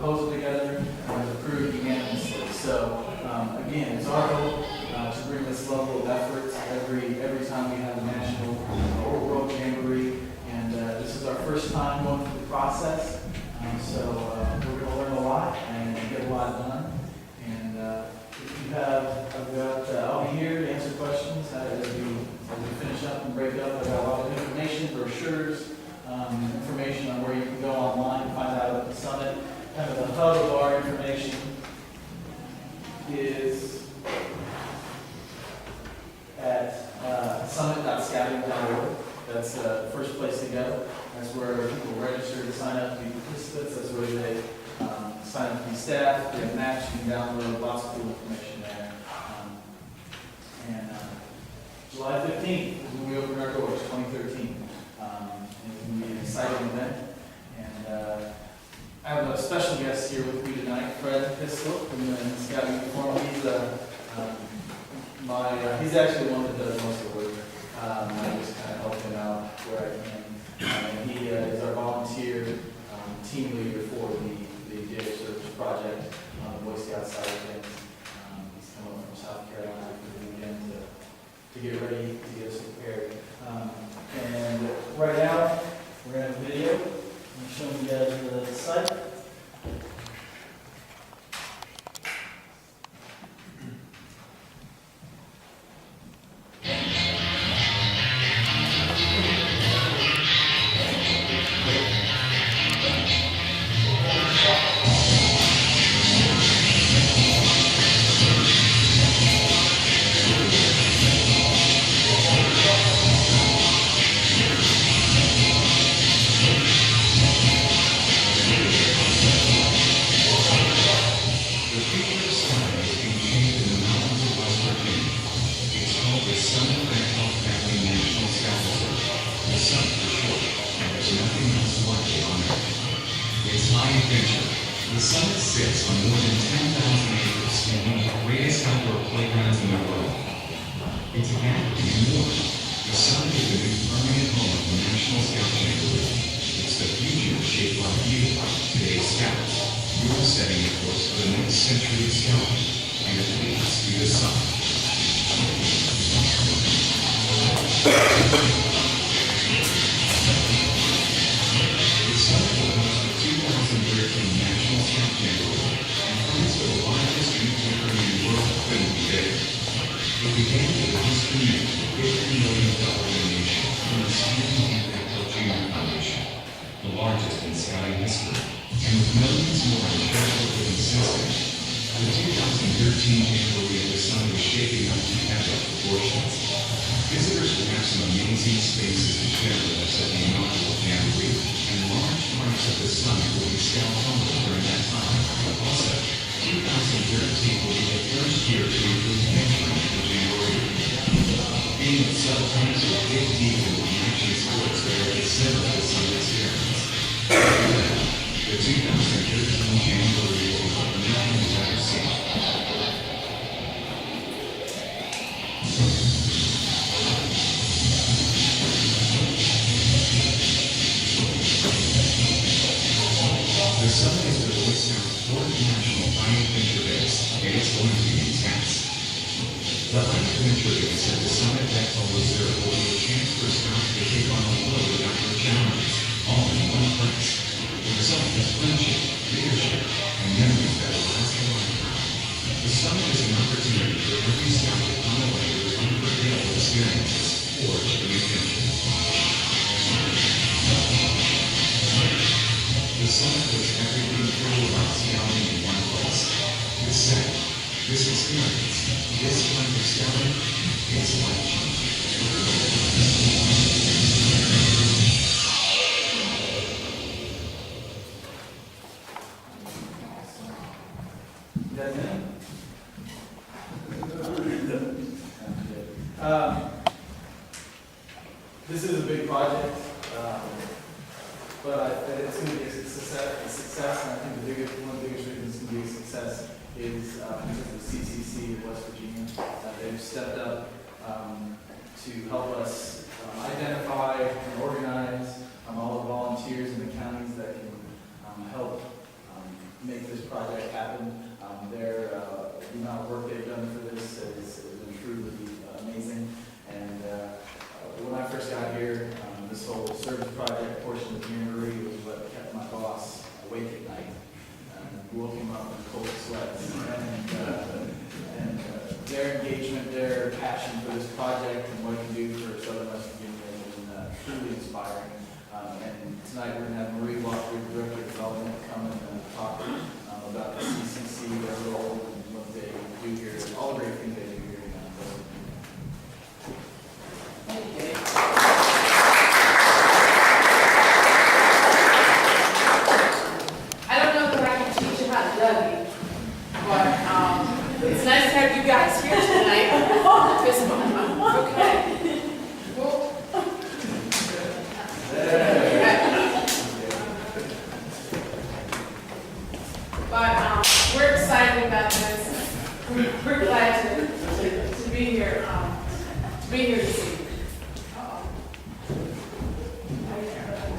proposal together and was approved unanimously. So again, it's our hope to bring this level of effort every time we have a national or world jamboree. And this is our first time going through the process. So we're going to learn a lot and get a lot done. And if you have, I'll be here to answer questions as we finish up and break up. I've got a lot of information, brochures, information on where you can go online and find out about the summit. Kind of the hub of our information is at summit.scouting.org. That's the first place to go. That's where people register to sign up to be participants. That's where they sign up to be staff. They have maps. You can download lots of cool information there. July 15th is when we open our doors, 2013. It's going to be an exciting event. And I have a special guest here with me tonight, Fred Pistol from the Scouting Uniform. He's actually the one that does most of the work. I just kind of help him out where I can. And he is our volunteer team leader for the Data Service Project on the Boy Scout side of things. He's come over from South Carolina for the weekend to get ready to get us prepared. And right now, we're going to have a video. I'm showing you guys the site. The summit sits on more than 10,000 acres in one of the greatest outdoor playgrounds in the world. It's a gathering and more. The summit is a new permanent home of the National Scout Chamber. It's the future shaped like you, today's scouts. You're setting the course for the next century of scouting, and it leads to the summit. The summit will host the 2013 National Scout Chamber, and friends for the largest youth gathering in the world couldn't be bigger. It began with a history-making $50 million donation from the Stephen and Junior Foundation, the largest in scouting history, and with millions more in charitable giving since then. The 2013 Jamboree at the Summit is shaping up to epic proportions. Visitors will have some amazing spaces to share with us at the inaugural Jamboree, and large parts of the summit will be scout-home during that time. Also, 2013 will be the first year to include mentoring for Jamboree. Being with several times will dig deep into the action sports that are at the center of the summit experience. The 2013 Jamboree will be nothing you've ever seen. The summit is the Boy Scouts' fourth national High Adventure Base, and it's going to be intense. The High Adventure Base at the Summit Bechtel Reserve will be a chance for scouts to take on a load of outdoor challenges, all in one place. The result is friendship, leadership, and memories that will last a lifetime. The summit is an opportunity for every scout to come away with unforgettable experiences forged in adventure. The summit was everything cool about scouting in one place. This setting, this experience, this kind of scouting is life-changing. That's it? This is a big project, but it's going to be a success, and I think one of the biggest reasons it's going to be a success is because of CCC of West Virginia. They've stepped up to help us identify and organize all the volunteers in the counties that can help make this project happen. The amount of work they've done for this has been truly amazing. And when I first got here, this whole service project portion of the jamboree was what kept my boss awake at night, woke him up in cold sweats. And their engagement, their passion for this project and what it can do for Southern West Virginia has been truly inspiring. And tonight we're going to have Marie Walker, Director of Development, come and talk about the CCC, their role, and what they do here, and all the great things they do here. Thank you, Dave. I don't know that I can teach you how to Dougie, but it's nice to have you guys here tonight. Fist bump. Okay. Well, but we're excited about this. We're glad to be here. To be here this evening.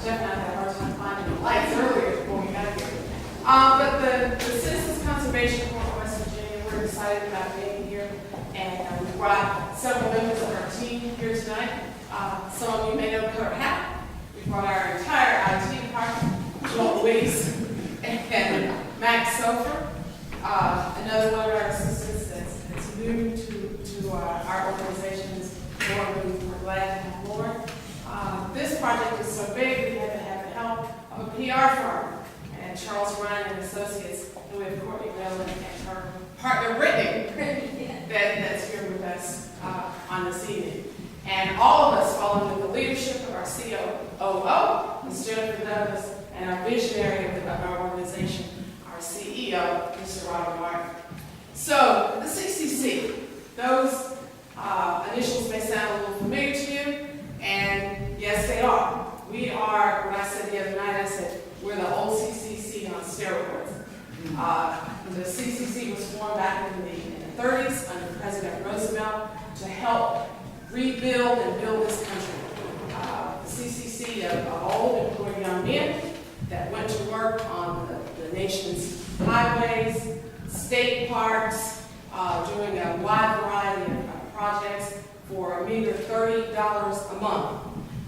Jeff and I had a hard time finding the lights earlier before we got here. But the Citizens Conservation Corps of West Virginia, we're excited about being here. And we brought several members of our team here tonight. Some of you may know Kurt Happ. We brought our entire IT department, Joel Weiss, and Max Sofer, another one of our assistants that's new to our organization. We're glad to have more. This project is so big we had to have the help of a PR firm, and Charles Ryan and Associates, and we have Courtney Mellon and her partner Brittany that's here with us on this evening. And all of us fall under the leadership of our COO, Ms. Jennifer Douglas, and our visionary of our organization, our CEO, Mr. Robert Martin. So, the CCC, those initials may sound a little familiar to you, and yes, they are. We are, what I said the other night, I said, we're the old CCC on steroids. The CCC was formed back in the 30s under President Roosevelt to help rebuild and build this country. The CCC of old employed young men that went to work on the nation's highways, state parks, doing a wide variety of projects for a meager $30 a month.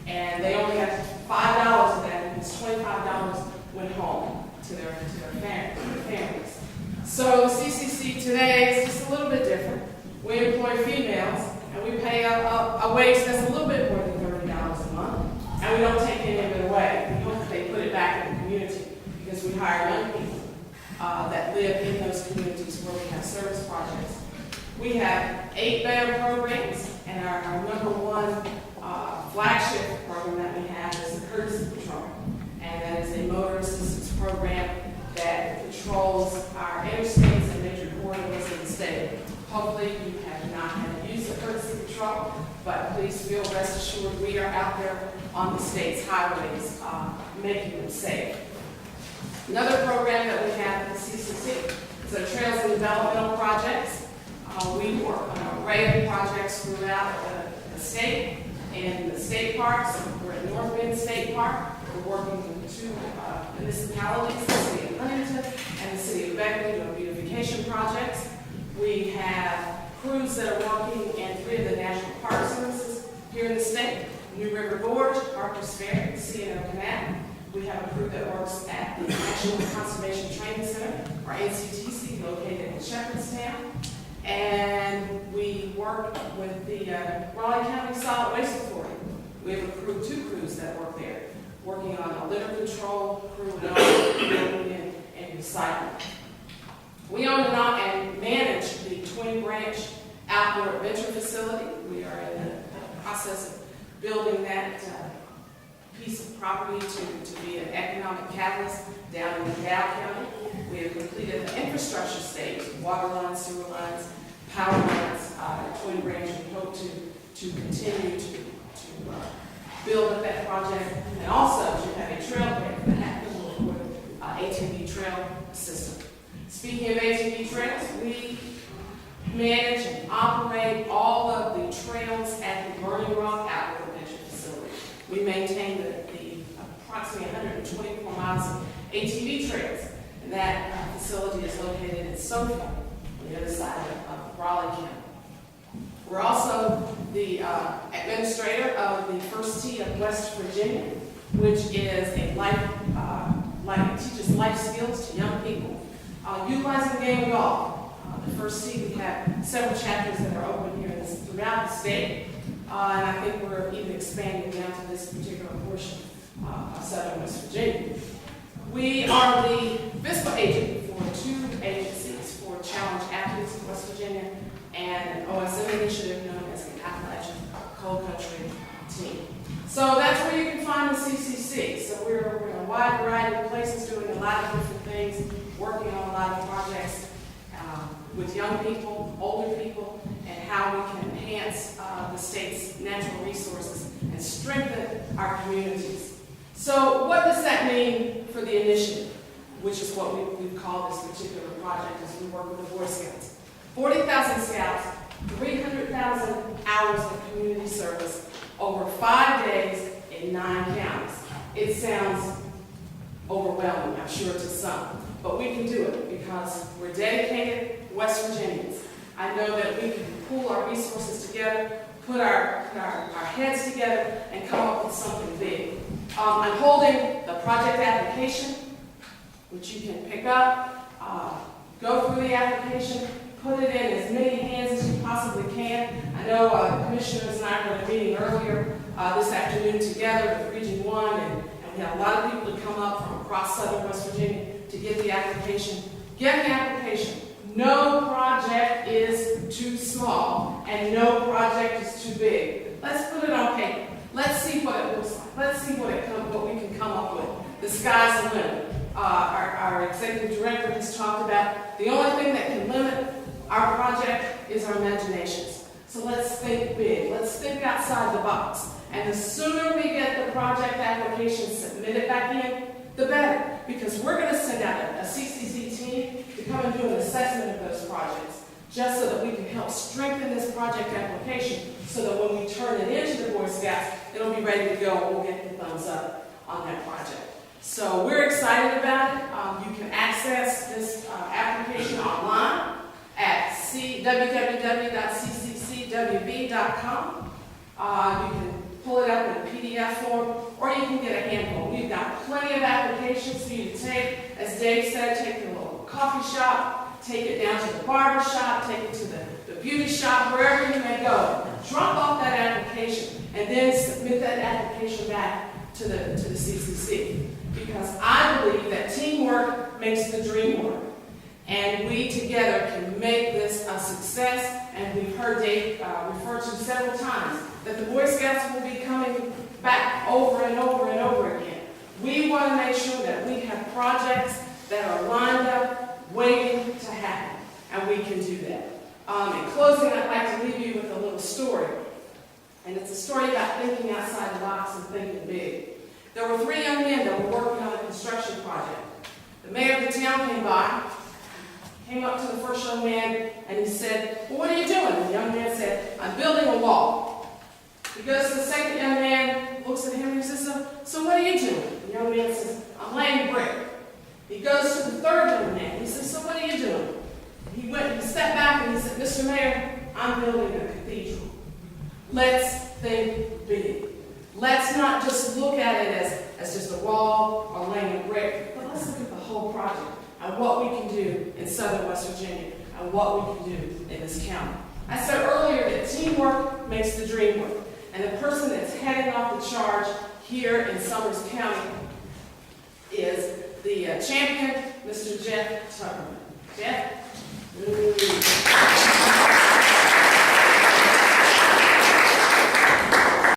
And they only got $5 of that, and $25 went home to their families. So CCC today is just a little bit different. We employ females, and we pay a wage that's a little bit more than $30 a month, and we don't take any of it away. We hope that they put it back in the community, because we hire young people that live in those communities where we have service projects. We have 8 band programs, and our number one flagship program that we have is the Courtesy Patrol. And that is a motor assistance program that patrols our interstates and major corridors in the state. Hopefully you have not had to use the Courtesy Patrol, but please feel rest assured we are out there on the state's highways making them safe. Another program that we have at the CCC is our Trails and Developmental Projects. We work on an array of projects throughout the state and the state parks. We're at North Bend State Park. We're working with 2 municipalities, the city of Huntington and the city of Beckley, doing beautification projects. We have crews that are working in 3 of the national park services here in the state: New River Gorge, Harper's Ferry, C&O Canal. We have a crew that works at the National Conservation Training Center, or NCTC, located in Shepherdstown. And we work with the Raleigh County Solid Waste Authority. We have a crew, 2 crews that work there, working on a litter control crew and also building and recycling. We own and manage the Twin Branch Outdoor Adventure Facility. We are in the process of building that piece of property to be an economic catalyst down in Dow County. We have completed the infrastructure stage, water lines, sewer lines, power lines at Twin Branch. We hope to continue to build up that project, and also to have a trailhead for the Hatfield ATV trail system. Speaking of ATV trails, we manage and operate all of the trails at the Burning Rock Outdoor Adventure Facility. We maintain the approximately 124 miles of ATV trails, and that facility is located in Sophia, on the other side of Raleigh County. We're also the administrator of the First Tee of West Virginia, which is a teaches life skills to young people. Utilizing the game of golf. The First Tee, we have several chapters that are open here throughout the state, and I think we're even expanding down to this particular portion of Southern West Virginia. We are the fiscal agent for 2 agencies for Challenge Athletes in West Virginia and an OSM initiative known as the Appalachian Cold Country Team. So that's where you can find the CCC. So we're in a wide variety of places doing a lot of different things, working on a lot of projects with young people, older people, and how we can enhance the state's natural resources and strengthen our communities. So what does that mean for the initiative, which is what we've called this particular project as we work with the Boy Scouts? 40,000 scouts, 300,000 hours of community service over 5 days in 9 counties. It sounds overwhelming, I'm sure, to some, but we can do it because we're dedicated West Virginians. I know that we can pool our resources together, put our heads together, and come up with something big. I'm holding the project application, which you can pick up, go through the application, put it in as many hands as you possibly can. I know the commissioners and I were meeting earlier this afternoon together with Region 1, and we had a lot of people to come up from across Southern West Virginia to get the application. Get the application. No project is too small, and no project is too big. Let's put it on paper. Let's see what it looks like. Let's see what we can come up with. The sky's the limit. Our executive director has talked about the only thing that can limit our project is our imaginations. So let's think big. Let's think outside the box. And the sooner we get the project application submitted back in, the better. Because we're going to send out a CCC team to come and do an assessment of those projects, just so that we can help strengthen this project application, so that when we turn it into the Boy Scouts, it'll be ready to go and we'll get the thumbs up on that project. So we're excited about it. You can access this application online at www.cccwv.com. You can pull it up in a PDF form, or you can get a handful. We've got plenty of applications for you to take. As Dave said, take to a local coffee shop, take it down to the barber shop, take it to the beauty shop, wherever you may go. Drop off that application and then submit that application back to the CCC. Because I believe that teamwork makes the dream work. And we together can make this a success. And we've heard Dave refer to several times that the Boy Scouts will be coming back over and over and over again. We want to make sure that we have projects that are lined up, waiting to happen. And we can do that. In closing, I'd like to leave you with a little story. And it's a story about thinking outside the box and thinking big. There were 3 young men that were working on a construction project. The mayor of the town came up to the first young man, and he said, "Well, what are you doing?" And the young man said, "I'm building a wall." He goes to the second young man, looks at him, and he says, so what are you doing? The young man says, "I'm laying brick." He goes to the third young man, he says, "So what are you doing?" He stepped back and he said, "Mr. Mayor, I'm building a cathedral." Let's think big. Let's not just look at it as just a wall or laying a brick, but let's look at the whole project and what we can do in Southern West Virginia and what we can do in this county. I said earlier that teamwork makes the dream work, and the person that's heading off the charge here in Summers County is the champion, Mr. Jeff Tuckerman. Jeff?